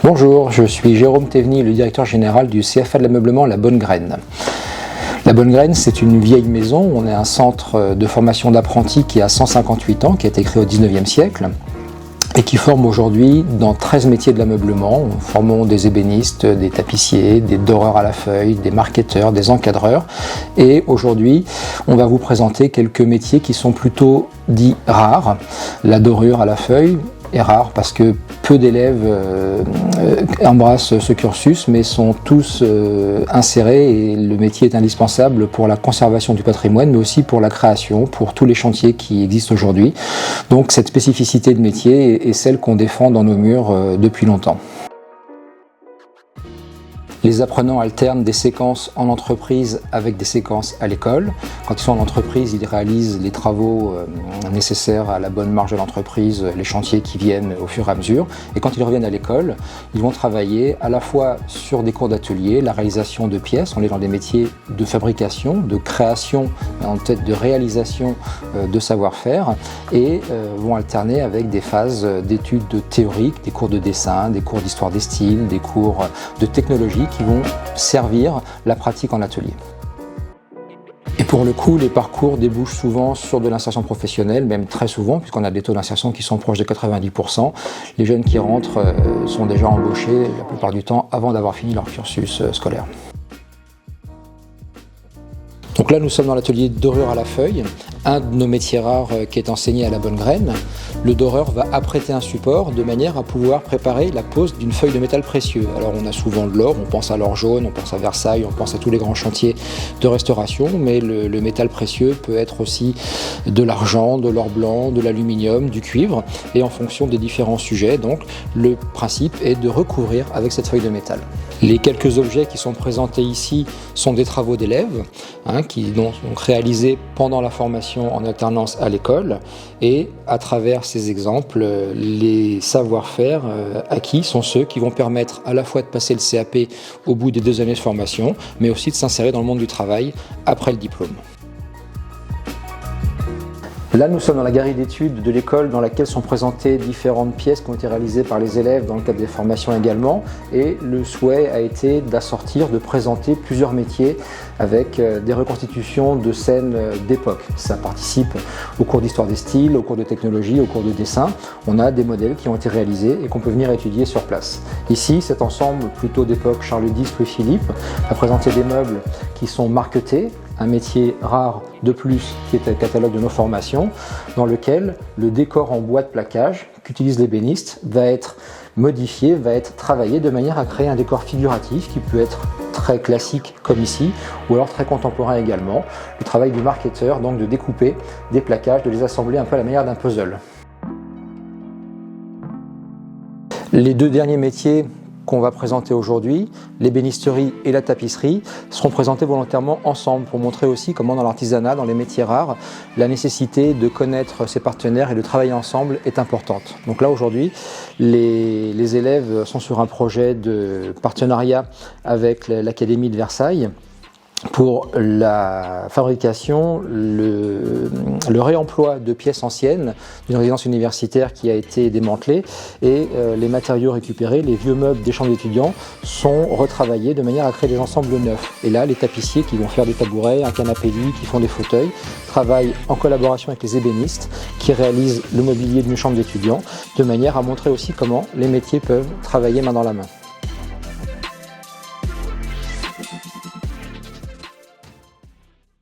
Bonjour, je suis Jérôme Théveny, le directeur général du CFA de l'ameublement La Bonne Graine. La Bonne Graine, c'est une vieille maison. On est un centre de formation d'apprentis qui a 158 ans, qui a été créé au 19e siècle et qui forme aujourd'hui dans 13 métiers de l'ameublement. Nous formons des ébénistes, des tapissiers, des doreurs à la feuille, des marketeurs, des encadreurs. Et aujourd'hui, on va vous présenter quelques métiers qui sont plutôt dits rares. La dorure à la feuille est rare parce que peu d'élèves embrassent ce cursus, mais sont tous insérés, et le métier est indispensable pour la conservation du patrimoine, mais aussi pour la création, pour tous les chantiers qui existent aujourd'hui. Donc cette spécificité de métier est celle qu'on défend dans nos murs depuis longtemps. Les apprenants alternent des séquences en entreprise avec des séquences à l'école. Quand ils sont en entreprise, ils réalisent les travaux nécessaires à la bonne marge de l'entreprise, les chantiers qui viennent au fur et à mesure. Et quand ils reviennent à l'école, ils vont travailler à la fois sur des cours d'atelier, la réalisation de pièces, on est dans des métiers de fabrication, de création, en tête de réalisation de savoir-faire, et vont alterner avec des phases d'études théoriques, des cours de dessin, des cours d'histoire des styles, des cours de technologie, qui vont servir la pratique en atelier. Et pour le coup, les parcours débouchent souvent sur de l'insertion professionnelle, même très souvent, puisqu'on a des taux d'insertion qui sont proches de 90%. Les jeunes qui rentrent sont déjà embauchés la plupart du temps avant d'avoir fini leur cursus scolaire. Donc là, nous sommes dans l'atelier dorure à la feuille, un de nos métiers rares qui est enseigné à La Bonne Graine. Le doreur va apprêter un support de manière à pouvoir préparer la pose d'une feuille de métal précieux. Alors on a souvent de l'or, on pense à l'or jaune, on pense à Versailles, on pense à tous les grands chantiers de restauration, mais le métal précieux peut être aussi de l'argent, de l'or blanc, de l'aluminium, du cuivre, et en fonction des différents sujets, donc le principe est de recouvrir avec cette feuille de métal. Les quelques objets qui sont présentés ici sont des travaux d'élèves, qui sont réalisés pendant la formation en alternance à l'école, et à travers ces exemples, les savoir-faire acquis sont ceux qui vont permettre à la fois de passer le CAP au bout des 2 années de formation, mais aussi de s'insérer dans le monde du travail après le diplôme. Là, nous sommes dans la galerie d'études de l'école dans laquelle sont présentées différentes pièces qui ont été réalisées par les élèves dans le cadre des formations également. Et le souhait a été d'assortir, de présenter plusieurs métiers avec des reconstitutions de scènes d'époque. Ça participe au cours d'histoire des styles, au cours de technologie, au cours de dessin. On a des modèles qui ont été réalisés et qu'on peut venir étudier sur place. Ici, cet ensemble plutôt d'époque Charles X, Louis-Philippe a présenté des meubles qui sont marquetés, un métier rare de plus qui est le catalogue de nos formations, dans lequel le décor en bois de plaquage qu'utilisent les ébénistes va être modifié, va être travaillé de manière à créer un décor figuratif qui peut être très classique comme ici, ou alors très contemporain également. Le travail du marketeur, donc de découper des plaquages, de les assembler un peu à la manière d'un puzzle. Les 2 derniers métiers qu'on va présenter aujourd'hui, l'ébénisterie et la tapisserie, seront présentés volontairement ensemble pour montrer aussi comment dans l'artisanat, dans les métiers rares, la nécessité de connaître ses partenaires et de travailler ensemble est importante. Donc là aujourd'hui, les élèves sont sur un projet de partenariat avec l'Académie de Versailles pour la fabrication, le réemploi de pièces anciennes d'une résidence universitaire qui a été démantelée, et les matériaux récupérés, les vieux meubles des chambres d'étudiants, sont retravaillés de manière à créer des ensembles neufs. Et là, les tapissiers qui vont faire des tabourets, un canapé lit, qui font des fauteuils, travaillent en collaboration avec les ébénistes qui réalisent le mobilier d'une chambre d'étudiants, de manière à montrer aussi comment les métiers peuvent travailler main dans la main.